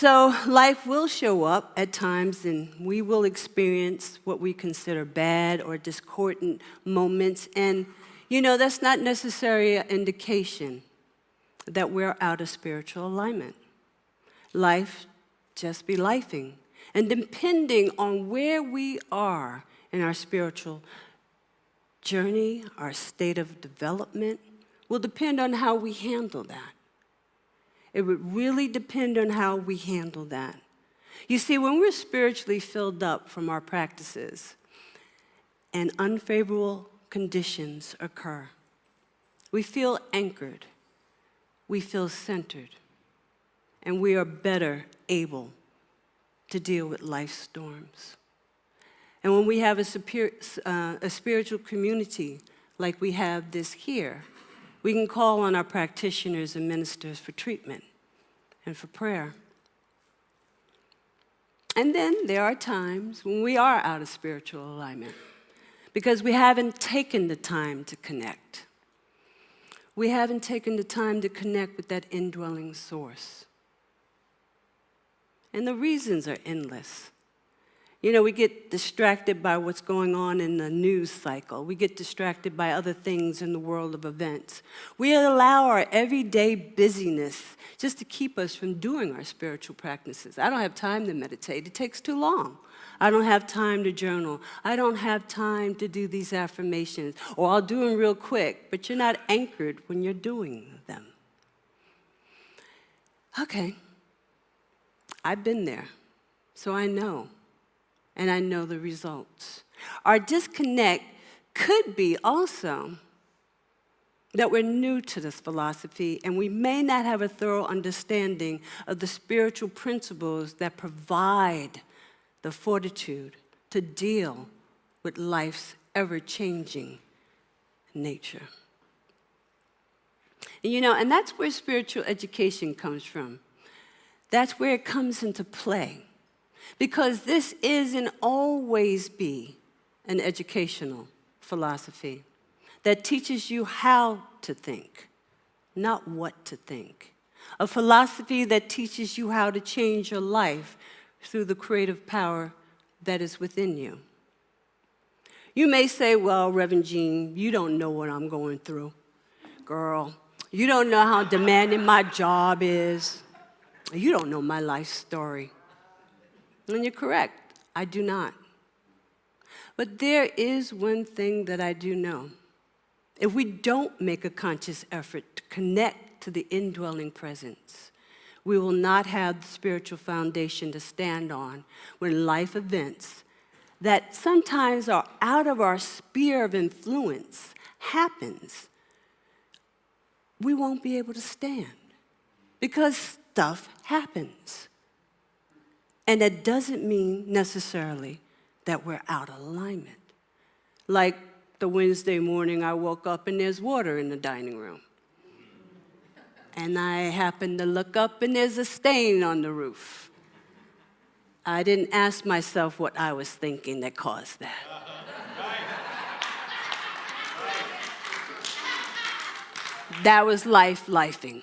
So life will show up at times, and we will experience what we consider bad or discordant moments. And, that's not necessarily an indication that we're out of spiritual alignment. Life just be lifing. And depending on where we are in our spiritual journey, our state of development, will depend on how we handle that. It would really depend on how we handle that. You see, when we're spiritually filled up from our practices and unfavorable conditions occur, we feel anchored, we feel centered, and we are better able to deal with life's storms. And when we have a spiritual community like we have this here, we can call on our practitioners and ministers for treatment and for prayer. And then there are times when we are out of spiritual alignment because we haven't taken the time to connect. We haven't taken the time to connect with that indwelling source. And the reasons are endless. We get distracted by what's going on in the news cycle. We get distracted by other things in the world of events. We allow our everyday busyness just to keep us from doing our spiritual practices. I don't have time to meditate. It takes too long. I don't have time to journal. I don't have time to do these affirmations. Or I'll do them real quick, but you're not anchored when you're doing them. Okay. I've been there, so I know. And I know the results. Our disconnect could be also that we're new to this philosophy and we may not have a thorough understanding of the spiritual principles that provide the fortitude to deal with life's ever-changing nature. And that's where spiritual education comes from. That's where it comes into play. Because this is and always be an educational philosophy that teaches you how to think, not what to think. A philosophy that teaches you how to change your life through the creative power that is within you. You may say, well, Reverend Jean, you don't know what I'm going through. Girl, you don't know how demanding my job is. You don't know my life story. And you're correct, I do not. But there is one thing that I do know. If we don't make a conscious effort to connect to the indwelling presence, we will not have the spiritual foundation to stand on when life events that sometimes are out of our sphere of influence happens. We won't be able to stand because stuff happens. And that doesn't mean necessarily that we're out of alignment. Like the Wednesday morning I woke up and there's water in the dining room. And I happened to look up and there's a stain on the roof. I didn't ask myself what I was thinking that caused that. That was lifing.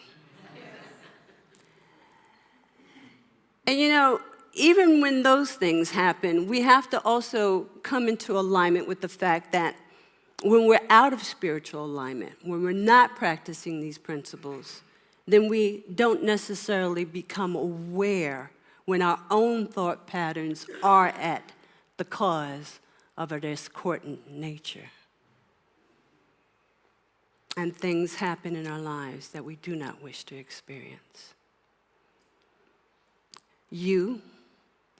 And even when those things happen, we have to also come into alignment with the fact that when we're out of spiritual alignment, when we're not practicing these principles, then we don't necessarily become aware when our own thought patterns are at the cause of a discordant nature. And things happen in our lives that we do not wish to experience. You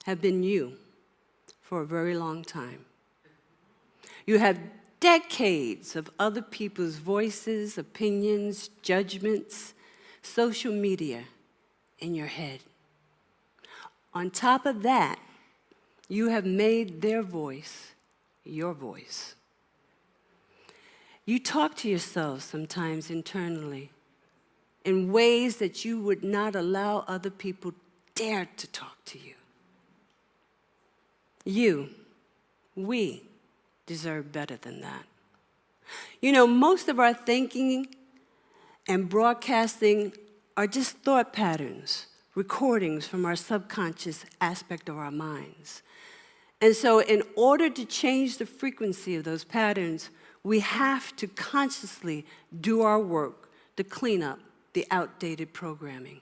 have been you for a very long time. You have decades of other people's voices, opinions, judgments, social media in your head. On top of that, you have made their voice your voice. You talk to yourself sometimes internally in ways that you would not allow other people dare to talk to you. We deserve better than that. Most of our thinking and broadcasting are just thought patterns recordings from our subconscious aspect of our minds. And so in order to change the frequency of those patterns, we have to consciously do our work to clean up the outdated programming.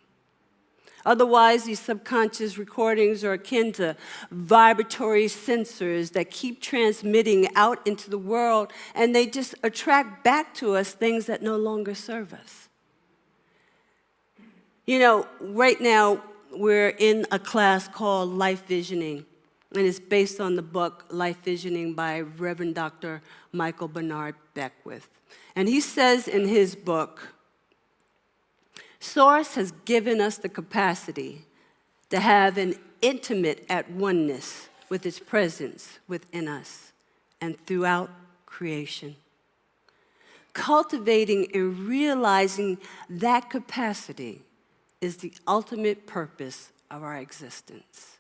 Otherwise, these subconscious recordings are akin to vibratory sensors that keep transmitting out into the world, and they just attract back to us things that no longer serve us. You know, right now, we're in a class called Life Visioning, and it's based on the book Life Visioning by Reverend Dr. Michael Bernard Beckwith. And he says in his book, Source has given us the capacity to have an intimate at oneness with its presence within us and throughout creation. Cultivating and realizing that capacity is the ultimate purpose of our existence.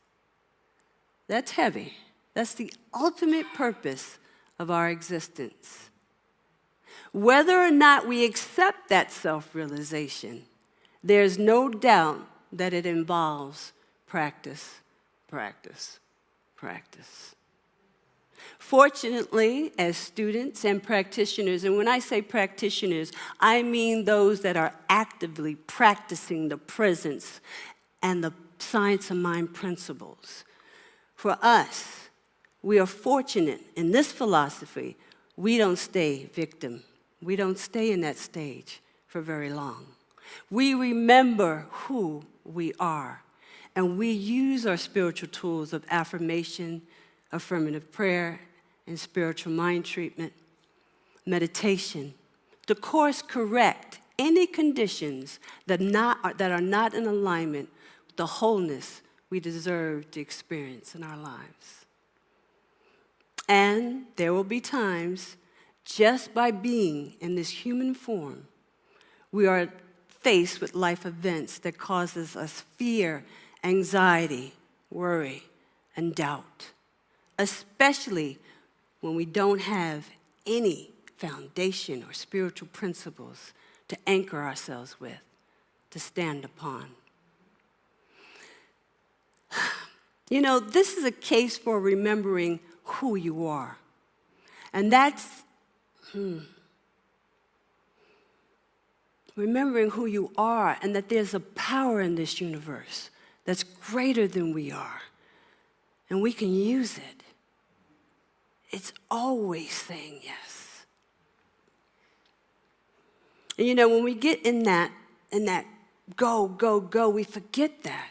That's heavy. That's the ultimate purpose of our existence. Whether or not we accept that self-realization, there's no doubt that it involves practice, practice, practice. Fortunately, as students and practitioners, and when I say practitioners, I mean those that are actively practicing the presence and the science of mind principles. For us, we are fortunate in this philosophy, we don't stay victim. We don't stay in that stage for very long. We remember who we are, and we use our spiritual tools of affirmation, affirmative prayer, and spiritual mind treatment, meditation, to course correct any conditions that are not in alignment with the wholeness we deserve to experience in our lives. And there will be times, just by being in this human form, we are faced with life events that causes us fear, anxiety, worry, and doubt, especially when we don't have any foundation or spiritual principles to anchor ourselves with, to stand upon. You know, this is a case for remembering who you are. And that's remembering who you are, and that there's a power in this universe that's greater than we are, and we can use it. It's always saying yes. And you know, when we get in that go, go, go, we forget that.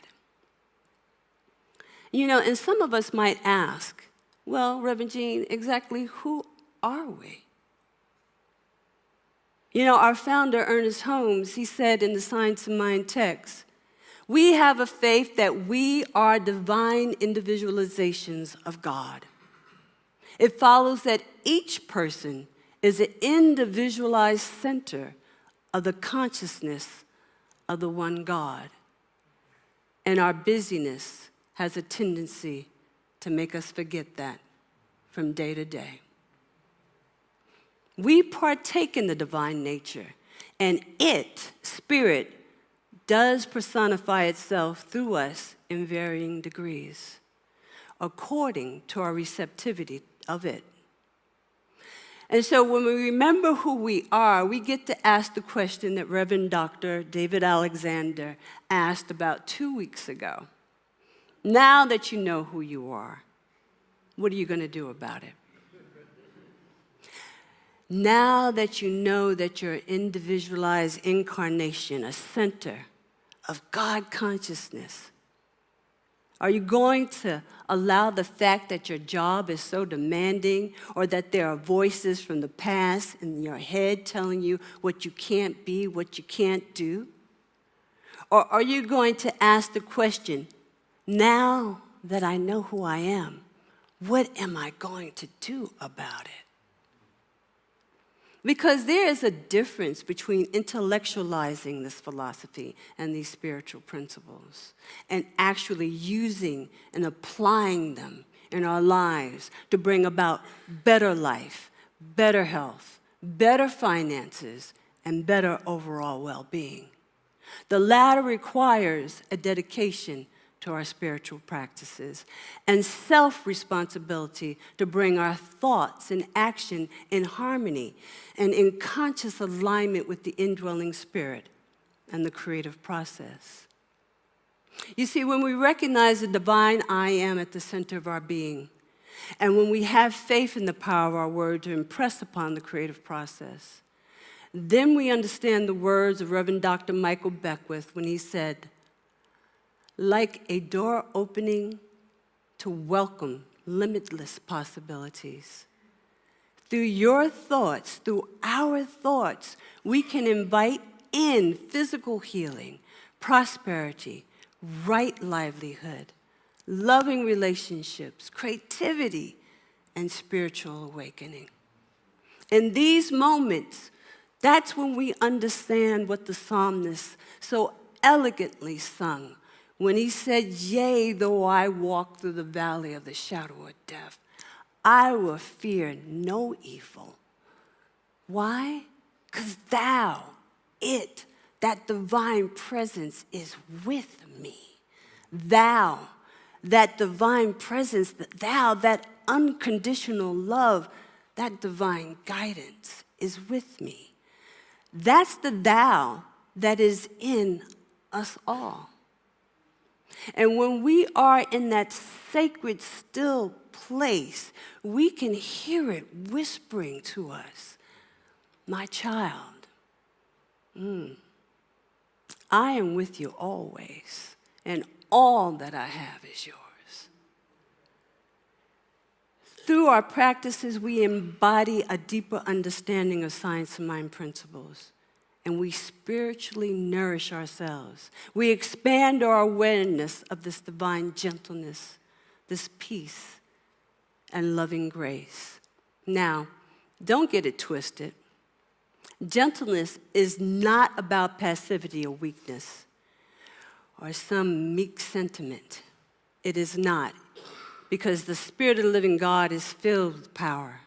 You know, and some of us might ask, well, Reverend Jean, exactly who are we? You know, our founder, Ernest Holmes, he said in the Science of Mind text, we have a faith that we are divine individualizations of God. It follows that each person is an individualized center of the consciousness of the one God. And our busyness has a tendency to make us forget that from day to day. We partake in the divine nature, and it, spirit, does personify itself through us in varying degrees, according to our receptivity of it. And so when we remember who we are, we get to ask the question that Reverend Dr. David Alexander asked about 2 weeks ago. Now that you know who you are, what are you going to do about it? Now that you know that you're an individualized incarnation, a center of God consciousness, are you going to allow the fact that your job is so demanding, or that there are voices from the past in your head telling you what you can't be, what you can't do? Or are you going to ask the question, now that I know who I am, what am I going to do about it? Because there is a difference between intellectualizing this philosophy and these spiritual principles and actually using and applying them in our lives to bring about better life, better health, better finances, and better overall well-being. The latter requires a dedication to our spiritual practices and self-responsibility to bring our thoughts and action in harmony and in conscious alignment with the indwelling spirit and the creative process. You see, when we recognize the divine I am at the center of our being, and when we have faith in the power of our word to impress upon the creative process, then we understand the words of Reverend Dr. Michael Beckwith when he said, like a door opening to welcome limitless possibilities. Through your thoughts, through our thoughts, we can invite in physical healing, prosperity, right livelihood, loving relationships, creativity, and spiritual awakening. In these moments, that's when we understand what the psalmist so elegantly sung when he said, yea, though I walk through the valley of the shadow of death, I will fear no evil. Why? Because thou, that divine presence is with me. Thou, that divine presence, thou, that unconditional love, that divine guidance is with me. That's the thou that is in us all. And when we are in that sacred, still place, we can hear it whispering to us, my child, I am with you always, and all that I have is yours. Through our practices, we embody a deeper understanding of science and mind principles, and we spiritually nourish ourselves. We expand our awareness of this divine gentleness, this peace, and loving grace. Now, don't get it twisted. Gentleness is not about passivity or weakness or some meek sentiment. It is not, because the Spirit of the living God is filled with power.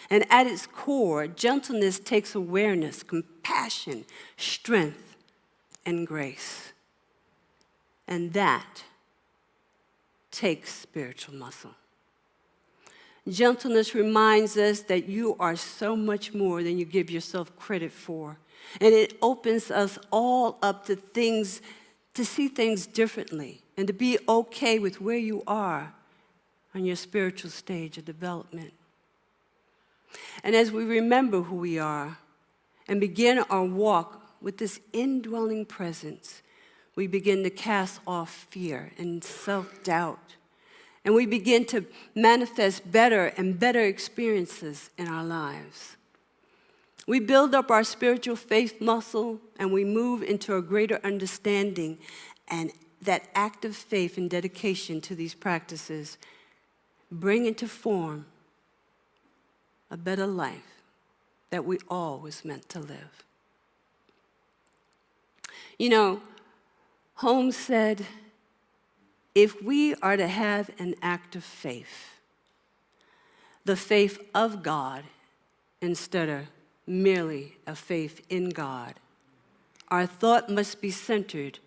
And at its core, gentleness takes awareness, compassion, strength, and grace. And that takes spiritual muscle. Gentleness reminds us that you are so much more than you give yourself credit for. And it opens us all up to things, to see things differently, and to be okay with where you are on your spiritual stage of development. And as we remember who we are and begin our walk with this indwelling presence, we begin to cast off fear and self-doubt. And we begin to manifest better and better experiences in our lives. We build up our spiritual faith muscle, and we move into a greater understanding, and that active faith and dedication to these practices bring into form a better life that we all was meant to live. You know, Holmes said, if we are to have an active faith, the faith of God instead of merely a faith in God, our thought must be centered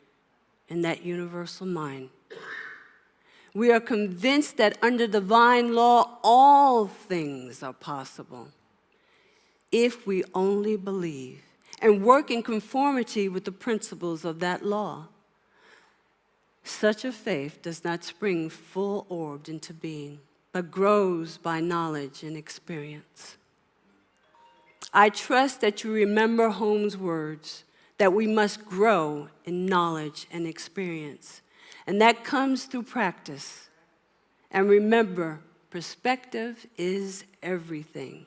in that universal mind. We are convinced that under divine law, all things are possible if we only believe and work in conformity with the principles of that law. Such a faith does not spring full-orbed into being, but grows by knowledge and experience. I trust that you remember Holmes' words, that we must grow in knowledge and experience. And that comes through practice. And remember, perspective is everything.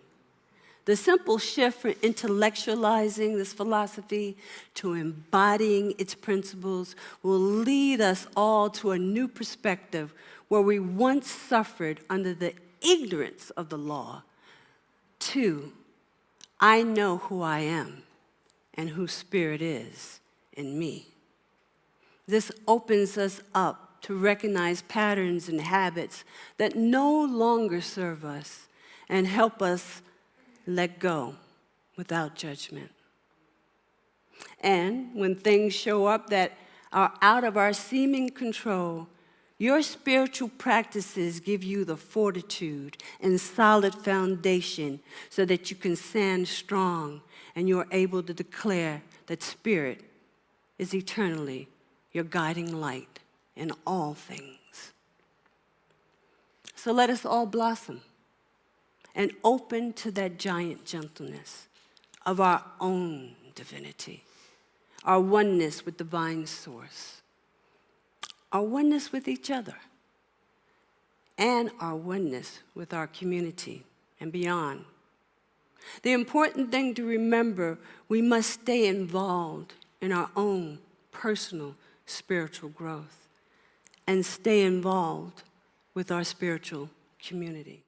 The simple shift from intellectualizing this philosophy to embodying its principles will lead us all to a new perspective where we once suffered under the ignorance of the law, to, I know who I am and whose Spirit is in me. This opens us up to recognize patterns and habits that no longer serve us and help us let go without judgment. And when things show up that are out of our seeming control, your spiritual practices give you the fortitude and solid foundation so that you can stand strong and you're able to declare that Spirit is eternally your guiding light in all things. So let us all blossom and open to that giant gentleness of our own divinity, our oneness with divine source, our oneness with each other, and our oneness with our community and beyond. The important thing to remember, we must stay involved in our own personal spiritual growth and stay involved with our spiritual community.